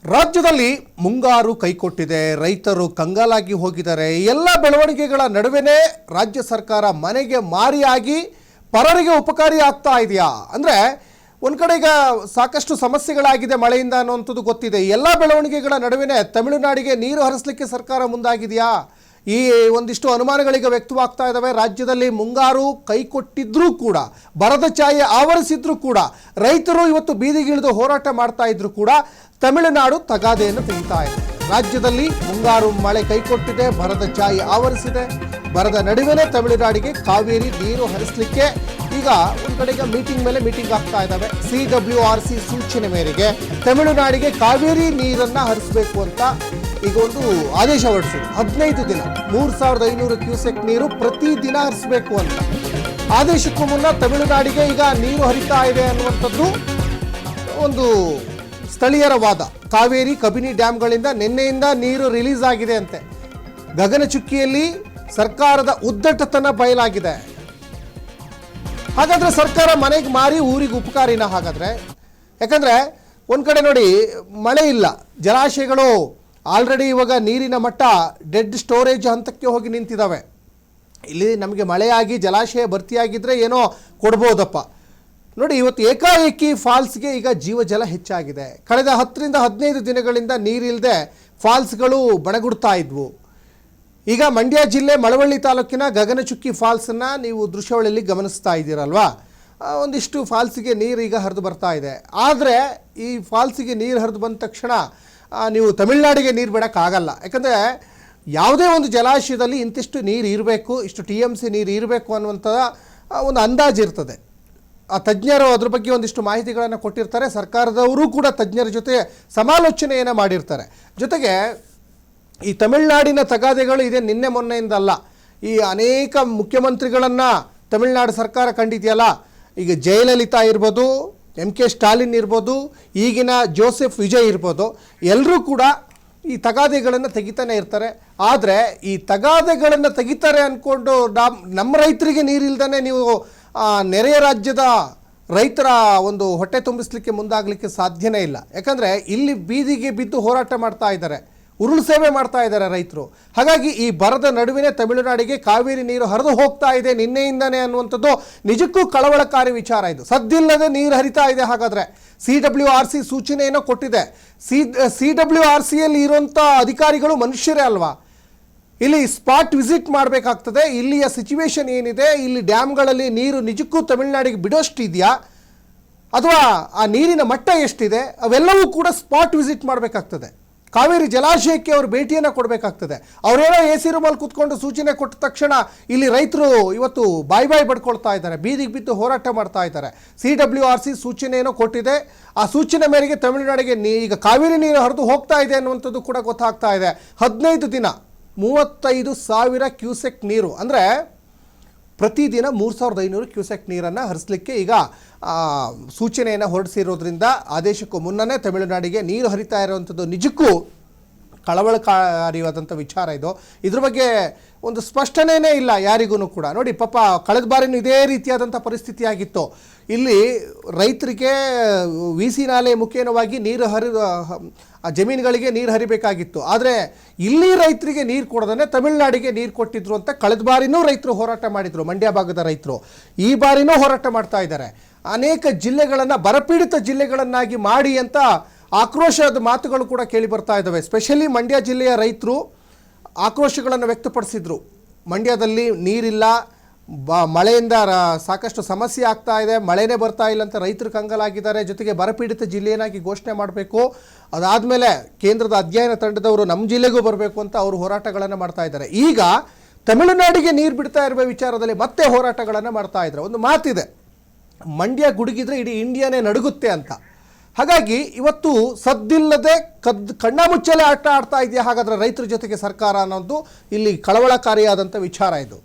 ರಾಜ್ಯದಲ್ಲಿ ಮುಂಗಾರು ಕೈಕೊಟ್ಟಿದೆ, ರೈತರು ಕಂಗಾಲಾಗಿ ಹೋಗಿದ್ದಾರೆ. ಎಲ್ಲ ಬೆಳವಣಿಗೆಗಳ ನಡುವೆನೇ ರಾಜ್ಯ ಸರ್ಕಾರ ಮನೆಗೆ ಮಾರಿಯಾಗಿ ಪರರಿಗೆ ಉಪಕಾರಿ ಆಗ್ತಾ ಇದೆಯಾ ಅಂದರೆ ಒಂದು ಕಡೆ ಈಗ ಸಾಕಷ್ಟು ಸಮಸ್ಯೆಗಳಾಗಿದೆ ಮಳೆಯಿಂದ ಅನ್ನುವಂಥದ್ದು ಗೊತ್ತಿದೆ. ಎಲ್ಲ ಬೆಳವಣಿಗೆಗಳ ನಡುವೆನೇ ತಮಿಳುನಾಡಿಗೆ ನೀರು ಹರಿಸಲಿಕ್ಕೆ ಸರ್ಕಾರ ಮುಂದಾಗಿದೆಯಾ? ಈ ಒಂದಿಷ್ಟು ಅನುಮಾನಗಳಿಗೆ ವ್ಯಕ್ತವಾಗ್ತಾ ಇದ್ದಾವೆ. ರಾಜ್ಯದಲ್ಲಿ ಮುಂಗಾರು ಕೈಕೊಟ್ಟಿದ್ರೂ ಕೂಡ, ಬರದ ಛಾಯೆ ಆವರಿಸಿದ್ರೂ ಕೂಡ, ರೈತರು ಇವತ್ತು ಬೀದಿಗಿಳಿದು ಹೋರಾಟ ಮಾಡ್ತಾ ಇದ್ರು ಕೂಡ ತಮಿಳುನಾಡು ತಗಾದೆಯನ್ನು ತೆಗಿತಾ ಇದೆ. ರಾಜ್ಯದಲ್ಲಿ ಮುಂಗಾರು ಮಳೆ ಕೈಕೊಟ್ಟಿದೆ, ಬರದ ಛಾಯೆ ಆವರಿಸಿದೆ. ಬರದ ನಡುವೆನೇ ತಮಿಳುನಾಡಿಗೆ ಕಾವೇರಿ ನೀರು ಹರಿಸಲಿಕ್ಕೆ ಈಗ ಒಂದು ಕಡೆಗೆ ಮೀಟಿಂಗ್ ಮೇಲೆ ಮೀಟಿಂಗ್ ಆಗ್ತಾ ಇದ್ದಾವೆ. CWRC ಸೂಚನೆ ಮೇರೆಗೆ ತಮಿಳುನಾಡಿಗೆ ಕಾವೇರಿ ನೀರನ್ನು ಹರಿಸಬೇಕು ಅಂತ ಈಗ ಒಂದು ಆದೇಶ ಹೊರಡಿಸಿದೆ. 15 ದಿನ 3500 ಕ್ಯೂಸೆಕ್ ನೀರು ಪ್ರತಿದಿನ ಹರಿಸಬೇಕು ಅಂತ. ಆದೇಶಕ್ಕೂ ಮುನ್ನ ತಮಿಳುನಾಡಿಗೆ ಈಗ ನೀರು ಹರಿತಾ ಇದೆ ಅನ್ನುವಂಥದ್ದು ಒಂದು ಸ್ಥಳೀಯರ ವಾದ. ಕಾವೇರಿ ಕಬಿನಿ ಡ್ಯಾಮ್ಗಳಿಂದ ನಿನ್ನೆಯಿಂದ ನೀರು ರಿಲೀಸ್ ಆಗಿದೆ ಅಂತೆ. ಗಗನಚುಕ್ಕಿಯಲ್ಲಿ ಸರ್ಕಾರದ ಉದ್ದಟತನ ಬಯಲಾಗಿದೆ. ಹಾಗಾದ್ರೆ ಸರ್ಕಾರ ಮನೆಗೆ ಮಾರಿ ಊರಿಗೆ ಉಪಕಾರಿನ? ಹಾಗಾದ್ರೆ ಯಾಕಂದ್ರೆ ಒಂದ್ ಕಡೆ ನೋಡಿ, ಮಳೆ ಇಲ್ಲ, ಜಲಾಶಯಗಳು ಆಲ್ರೆಡಿ ಇವಾಗ ನೀರಿನ ಮಟ್ಟ ಡೆಡ್ ಸ್ಟೋರೇಜ್ ಹಂತಕ್ಕೆ ಹೋಗಿ ನಿಂತಿದ್ದಾವೆ. ಇಲ್ಲಿ ನಮಗೆ ಮಳೆಯಾಗಿ ಜಲಾಶಯ ಭರ್ತಿಯಾಗಿದ್ರೆ ಏನೋ ಕೊಡ್ಬೋದಪ್ಪ. ನೋಡಿ, ಇವತ್ತು ಏಕಾಏಕಿ ಫಾಲ್ಸ್ಗೆ ಈಗ ಜೀವಜಲ ಹೆಚ್ಚಾಗಿದೆ. ಕಳೆದ 10 ರಿಂದ 15 ದಿನಗಳಿಂದ ನೀರಿಲ್ಲದೆ ಫಾಲ್ಸ್ಗಳು ಬಣಗುಡ್ತಾ ಇದ್ವು. ಈಗ ಮಂಡ್ಯ ಜಿಲ್ಲೆ ಮಳವಳ್ಳಿ ತಾಲೂಕಿನ ಗಗನಚುಕ್ಕಿ ಫಾಲ್ಸನ್ನು ನೀವು ದೃಶ್ಯಾವಳಿಯಲ್ಲಿ ಗಮನಿಸ್ತಾ ಇದ್ದೀರಲ್ವಾ? ಒಂದಿಷ್ಟು ಫಾಲ್ಸಿಗೆ ನೀರು ಈಗ ಹರಿದು ಬರ್ತಾ ಇದೆ. ಆದರೆ ಈ ಫಾಲ್ಸಿಗೆ ನೀರು ಹರಿದು ಬಂದ ತಕ್ಷಣ ನೀವು ತಮಿಳುನಾಡಿಗೆ ನೀರು ಬಿಡೋಕ್ಕಾಗಲ್ಲ. ಯಾಕಂದರೆ ಯಾವುದೇ ಒಂದು ಜಲಾಶಯದಲ್ಲಿ ಇಂತಿಷ್ಟು ನೀರು ಇರಬೇಕು, ಇಷ್ಟು TMC ನೀರು ಇರಬೇಕು ಅನ್ನುವಂಥ ಒಂದು ಅಂದಾಜು ಇರ್ತದೆ. ಆ ತಜ್ಞರು ಅದ್ರ ಬಗ್ಗೆ ಒಂದಿಷ್ಟು ಮಾಹಿತಿಗಳನ್ನು ಕೊಟ್ಟಿರ್ತಾರೆ. ಸರ್ಕಾರದವರು ಕೂಡ ತಜ್ಞರ ಜೊತೆ ಸಮಾಲೋಚನೆಯನ್ನು ಮಾಡಿರ್ತಾರೆ. ಜೊತೆಗೆ ಈ ತಮಿಳುನಾಡಿನ ತಗಾದೆಗಳು ಇದೆ ನಿನ್ನೆ ಮೊನ್ನೆಯಿಂದಲ್ಲ. ಈ ಅನೇಕ ಮುಖ್ಯಮಂತ್ರಿಗಳನ್ನು ತಮಿಳುನಾಡು ಸರ್ಕಾರ ಕಂಡಿದೆಯಲ್ಲ. ಈಗ ಜಯಲಲಿತಾ ಇರ್ಬೋದು, MK ಸ್ಟಾಲಿನ್ ಇರ್ಬೋದು, ಈಗಿನ ಜೋಸೆಫ್ ವಿಜಯ್ ಇರ್ಬೋದು, ಎಲ್ಲರೂ ಕೂಡ ಈ ತಗಾದೆಗಳನ್ನು ತೆಗಿತಾನೆ ಇರ್ತಾರೆ. ಆದರೆ ಈ ತಗಾದೆಗಳನ್ನು ತೆಗಿತಾರೆ ಅಂದ್ಕೊಂಡು ನಮ್ಮ ರೈತರಿಗೆ ನೀರಿಲ್ದೇ ನೀವು ನೆರೆಯ ರಾಜ್ಯದ ರೈತರ ಒಂದು ಹೊಟ್ಟೆ ತುಂಬಿಸ್ಲಿಕ್ಕೆ ಮುಂದಾಗಲಿಕ್ಕೆ ಸಾಧ್ಯನೇ ಇಲ್ಲ. ಯಾಕಂದರೆ ಇಲ್ಲಿ ಬೀದಿಗೆ ಬಿದ್ದು ಹೋರಾಟ ಮಾಡ್ತಾ ಇದ್ದಾರೆ, ಉರುಳು ಸೇವೆ ಮಾಡ್ತಾ ಇದ್ದಾರೆ ರೈತರು. ಹಾಗಾಗಿ ಈ ಬರದ ನಡುವಿನ ತಮಿಳುನಾಡಿಗೆ ಕಾವೇರಿ ನೀರು ಹರಿದು ಹೋಗ್ತಾ ಇದೆ ನಿನ್ನೆಯಿಂದನೇ ಅನ್ನುವಂಥದ್ದು ನಿಜಕ್ಕೂ ಕಳವಳಕಾರಿ ವಿಚಾರ. ಇದು ಸದ್ದಿಲ್ಲದೆ ನೀರು ಹರಿತಾ ಇದೆ. ಹಾಗಾದರೆ CWRC ಸೂಚನೆಯನ್ನು ಕೊಟ್ಟಿದೆ. CWRCಯಲ್ಲಿ ಇರುವಂಥ ಅಧಿಕಾರಿಗಳು ಮನುಷ್ಯರೇ ಅಲ್ವಾ? ಇಲ್ಲಿ ಸ್ಪಾಟ್ ವಿಸಿಟ್ ಮಾಡಬೇಕಾಗ್ತದೆ. ಇಲ್ಲಿಯ ಸಿಚುವೇಶನ್ ಏನಿದೆ, ಇಲ್ಲಿ ಡ್ಯಾಮ್ಗಳಲ್ಲಿ ನೀರು ನಿಜಕ್ಕೂ ತಮಿಳುನಾಡಿಗೆ ಬಿಡೋಷ್ಟಿದೆಯಾ ಅಥವಾ ಆ ನೀರಿನ ಮಟ್ಟ ಎಷ್ಟಿದೆ, ಅವೆಲ್ಲವೂ ಕೂಡ ಸ್ಪಾಟ್ ವಿಸಿಟ್ ಮಾಡಬೇಕಾಗ್ತದೆ. ಕಾವೇರಿ ಜಲಾಶಯಕ್ಕೆ ಅವರು ಭೇಟಿಯನ್ನು ಕೊಡಬೇಕಾಗ್ತದೆ. ಅವರೇನೋ AC ರೂಮಲ್ಲಿ ಕೂತ್ಕೊಂಡು ಸೂಚನೆ ಕೊಟ್ಟ ತಕ್ಷಣ ಇಲ್ಲಿ ರೈತರು ಇವತ್ತು ಬಾಯಿ ಬಡ್ಕೊಳ್ತಾ ಇದ್ದಾರೆ, ಬೀದಿಗೆ ಬಿದ್ದು ಹೋರಾಟ ಮಾಡ್ತಾ ಇದ್ದಾರೆ. CWRC ಸೂಚನೆಯನ್ನು ಕೊಟ್ಟಿದೆ. ಆ ಸೂಚನೆ ಮೇರೆಗೆ ತಮಿಳುನಾಡಿಗೆ ಈಗ ಕಾವೇರಿ ನೀರು ಹರಿದು ಹೋಗ್ತಾ ಇದೆ ಅನ್ನುವಂಥದ್ದು ಕೂಡ ಗೊತ್ತಾಗ್ತಾ ಇದೆ. 15 ದಿನ 35,000 ಕ್ಯೂಸೆಕ್ ನೀರು ಅಂದರೆ ಪ್ರತಿದಿನ 3,500 ಕ್ಯೂಸೆಕ್ ನೀರನ್ನು ಹರಿಸಲಿಕ್ಕೆ ಈಗ ಸೂಚನೆಯನ್ನು ಹೊರಡಿಸಿರೋದ್ರಿಂದ ಆದೇಶಕ್ಕೂ ಮುನ್ನನೇ ತಮಿಳುನಾಡಿಗೆ ನೀರು ಹರಿತಾ ಇರುವಂಥದ್ದು ನಿಜಕ್ಕೂ ಕಳವಳಕಾರಿಯಾದಂಥ ವಿಚಾರ ಇದು. ಇದ್ರ ಬಗ್ಗೆ ಒಂದು ಸ್ಪಷ್ಟನೆಯೇ ಇಲ್ಲ ಯಾರಿಗೂ ಕೂಡ. ನೋಡಿ ಪಾಪ, ಕಳೆದ ಬಾರಿನೂ ಇದೇ ರೀತಿಯಾದಂಥ ಪರಿಸ್ಥಿತಿ ಆಗಿತ್ತು. ಇಲ್ಲಿ ರೈತರಿಗೆ VC ನಾಲೆ ಮುಖೇನವಾಗಿ ನೀರು ಆ ಜಮೀನುಗಳಿಗೆ ನೀರು ಹರಿಬೇಕಾಗಿತ್ತು. ಆದರೆ ಇಲ್ಲಿ ರೈತರಿಗೆ ನೀರು ಕೊಡದೇ ತಮಿಳುನಾಡಿಗೆ ನೀರು ಕೊಟ್ಟಿದ್ರು ಅಂತ ಕಳೆದ ಬಾರಿನೂ ರೈತರು ಹೋರಾಟ ಮಾಡಿದರು. ಮಂಡ್ಯ ಭಾಗದ ರೈತರು ಈ ಬಾರಿನೂ ಹೋರಾಟ ಮಾಡ್ತಾ ಇದ್ದಾರೆ. ಅನೇಕ ಜಿಲ್ಲೆಗಳನ್ನು ಬರಪೀಡಿತ ಜಿಲ್ಲೆಗಳನ್ನಾಗಿ ಮಾಡಿ ಅಂತ ಆಕ್ರೋಶದ ಮಾತುಗಳು ಕೂಡ ಕೇಳಿ ಬರ್ತಾ ಇದ್ದಾವೆ. ಸ್ಪೆಷಲಿ ಮಂಡ್ಯ ಜಿಲ್ಲೆಯ ರೈತರು ಆಕ್ರೋಶಗಳನ್ನು ವ್ಯಕ್ತಪಡಿಸಿದ್ರು. ಮಂಡ್ಯದಲ್ಲಿ ನೀರಿಲ್ಲ, ಮಳೆಯಿಂದ ಸಾಕಷ್ಟು ಸಮಸ್ಯೆ ಆಗ್ತಾ ಇದೆ, ಮಳೆನೇ ಬರ್ತಾ ಇಲ್ಲ ಅಂತ ರೈತರು ಕಂಗಾಲಾಗಿದ್ದಾರೆ. ಜೊತೆಗೆ ಬರಪೀಡಿತ ಜಿಲ್ಲೆಯನ್ನಾಗಿ ಘೋಷಣೆ ಮಾಡಬೇಕು, ಅದಾದಮೇಲೆ ಕೇಂದ್ರದ ಅಧ್ಯಯನ ತಂಡದವರು ನಮ್ಮ ಜಿಲ್ಲೆಗೂ ಬರಬೇಕು ಅಂತ ಅವರು ಹೋರಾಟಗಳನ್ನು ಮಾಡ್ತಾ ಇದ್ದಾರೆ. ಈಗ ತಮಿಳುನಾಡಿಗೆ ನೀರು ಬಿಡ್ತಾ ಇರುವ ವಿಚಾರದಲ್ಲಿ ಮತ್ತೆ ಹೋರಾಟಗಳನ್ನು ಮಾಡ್ತಾ ಇದ್ದಾರೆ. ಒಂದು ಮಾತಿದೆ, ಮಂಡ್ಯ ಗುಡುಗಿದ್ರೆ ಇಡೀ ಇಂಡಿಯಾನೇ ನಡುಗುತ್ತೆ ಅಂತ. ಹಾಗಾಗಿ ಇವತ್ತು ಸದ್ದಿಲ್ಲದೆ ಕಣ್ಣಾಮುಚ್ಚಲೆ ಆಟ ಆಡ್ತಾ ಇದೆಯಾ ಹಾಗಾದರೆ ರೈತರ ಜೊತೆಗೆ ಸರ್ಕಾರ ಅನ್ನೋದು ಇಲ್ಲಿ ಕಳವಳಕಾರಿಯಾದಂಥ ವಿಚಾರ ಇದು.